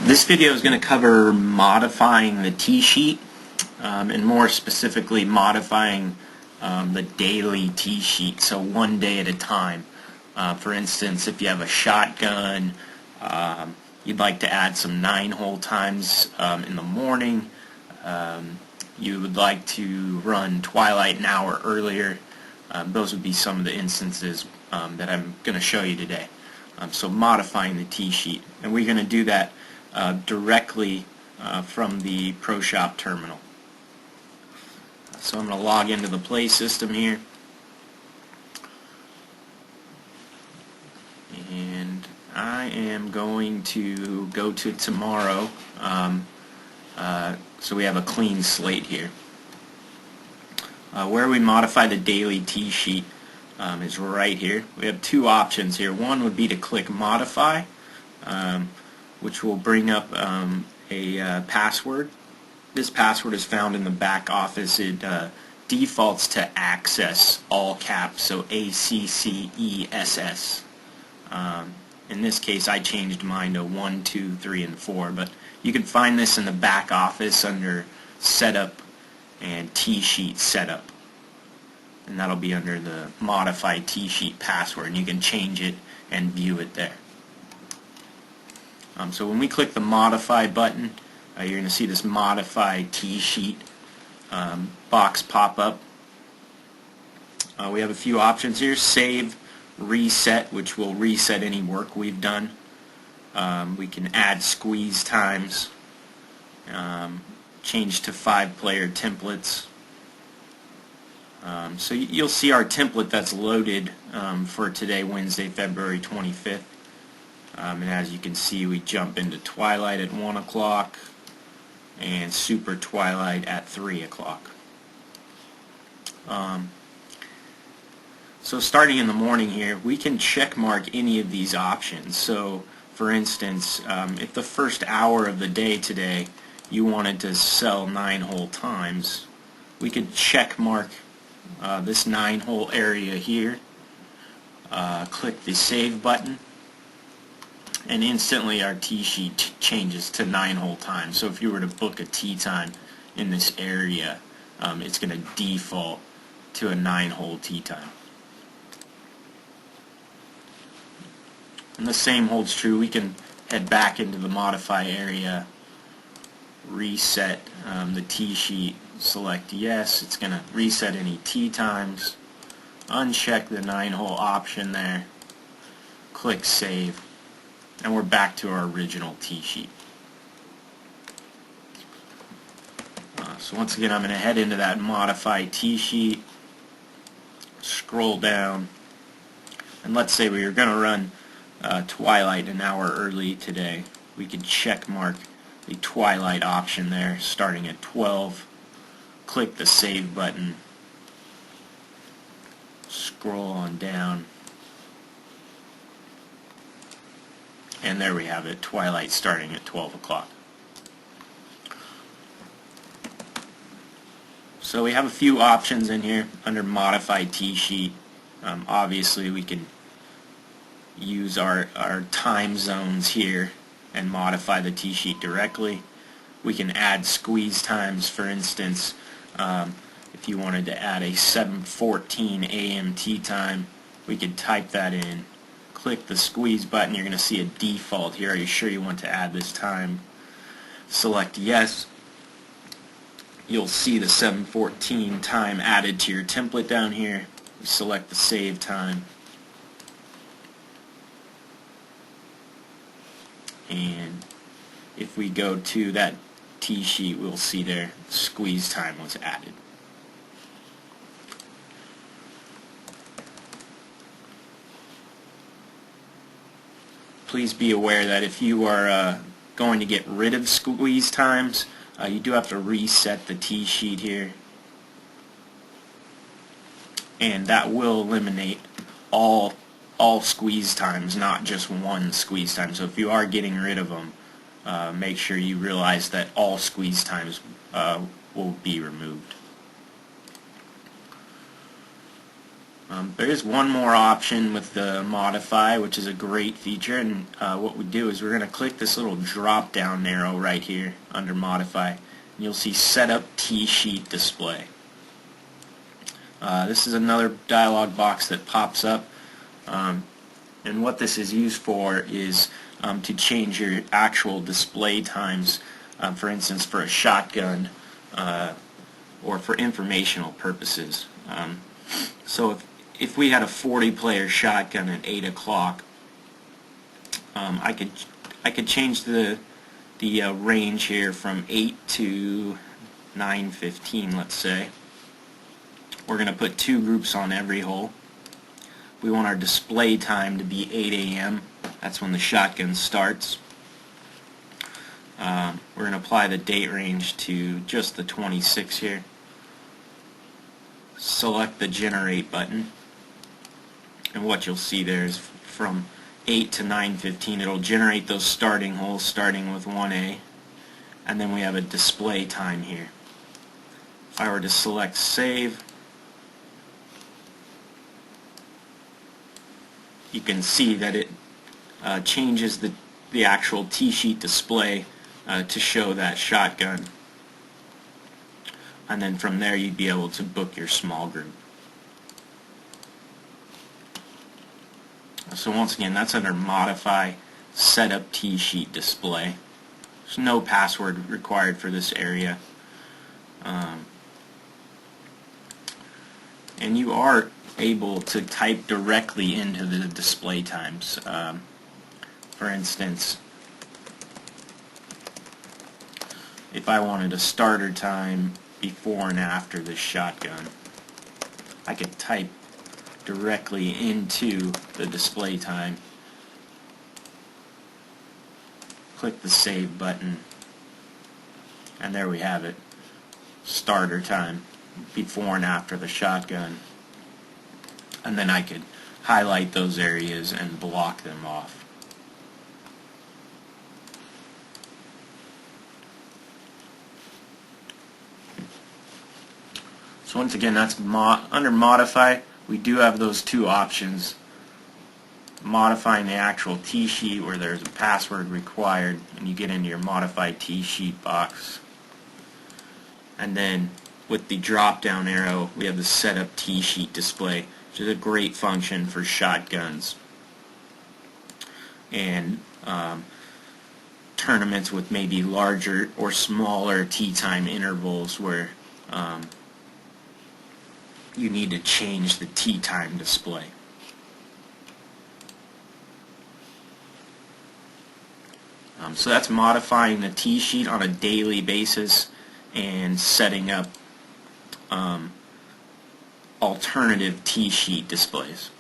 This video is going to cover modifying the T-sheet, and more specifically modifying the daily T-sheet, so one day at a time. For instance, if you have a shotgun, you'd like to add some 9-hole times in the morning, you would like to run twilight an hour earlier, those would be some of the instances that I'm going to show you today. So modifying the T-sheet, and we're going to do that directly from the ProShop terminal. So I'm going to log into the Play system here, and I am going to go to tomorrow, so we have a clean slate here. Where we modify the daily T-sheet is right here. We have two options here. One would be to click Modify, which will bring up a password. This password is found in the back office. It defaults to Access, all caps, so ACCESS. In this case, I changed mine to 1, 2, 3, and 4, but you can find this in the back office under Setup and T-sheet Setup, and that'll be under the Modify T-sheet password, and you can change it and view it there. So when we click the Modify button, you're going to see this Modify T-sheet box pop up. We have a few options here. Save, Reset, which will reset any work we've done. We can add squeeze times, change to 5-player templates. So you'll see our template that's loaded for today, Wednesday, February 25th. And as you can see, we jump into twilight at 1 o'clock and super twilight at 3 o'clock. So starting in the morning here, we can check mark any of these options. So for instance, if the first hour of the day today you wanted to sell 9-hole times, we could check mark this 9-hole area here, click the Save button, and instantly our T-sheet changes to 9-hole time. So if you were to book a tee time in this area, it's going to default to a 9-hole tee time. And the same holds true. We can head back into the Modify area, reset the T-sheet, select Yes. It's going to reset any tee times, uncheck the 9-hole option there, click Save, and we're back to our original T-sheet. So once again, I'm going to head into that Modify T-sheet, scroll down, and let's say we were going to run twilight an hour early today. We could check mark the twilight option there, starting at 12, click the Save button, scroll on down, and there we have it, twilight starting at 12 o'clock. So we have a few options in here under Modify T-sheet. Obviously we can use our time zones here and modify the T-sheet directly. We can add squeeze times. For instance, if you wanted to add a 7:14 a.m. tee time, we could type that in, click the squeeze button. You're going to see a default here. Are you sure you want to add this time? Select Yes. You'll see the 7:14 time added to your template down here. Select the Save time, and if we go to that T-sheet, we'll see there squeeze time was added. Please be aware that if you are going to get rid of squeeze times, you do have to reset the T-sheet here, and that will eliminate all squeeze times, not just one squeeze time. So if you are getting rid of them, make sure you realize that all squeeze times will be removed. There is one more option with the modify, which is a great feature, and what we do is we're going to click this little drop down arrow right here under modify, and you'll see set up T-sheet display. This is another dialog box that pops up, and what this is used for is to change your actual display times, for instance for a shotgun or for informational purposes. So if we had a 40-player shotgun at 8 o'clock, I could change the range here from 8 to 9:15, let's say. We're going to put 2 groups on every hole. We want our display time to be 8 a.m. That's when the shotgun starts. We're going to apply the date range to just the 26 here. Select the generate button, and what you'll see there is from 8 to 9:15 it'll generate those starting holes starting with 1A, and then we have a display time here. If I were to select save, you can see that it changes the actual T-sheet display to show that shotgun, and then from there you'd be able to book your small group. So once again, that's under modify, set up T-sheet display. There's no password required for this area, and you are able to type directly into the display times. For instance, if I wanted a starter time before and after this shotgun, I could type directly into the display time, click the save button, and there we have it. Starter time before and after the shotgun. And then I could highlight those areas and block them off. So once again, that's under modify. We do have those 2 options: modifying the actual T-sheet where there's a password required and you get into your modified T-sheet box, and then with the drop down arrow we have the set up T-sheet display, which is a great function for shotguns and tournaments with maybe larger or smaller tee time intervals where you need to change the tee time display. So that's modifying the T-sheet on a daily basis and setting up alternative T-sheet displays.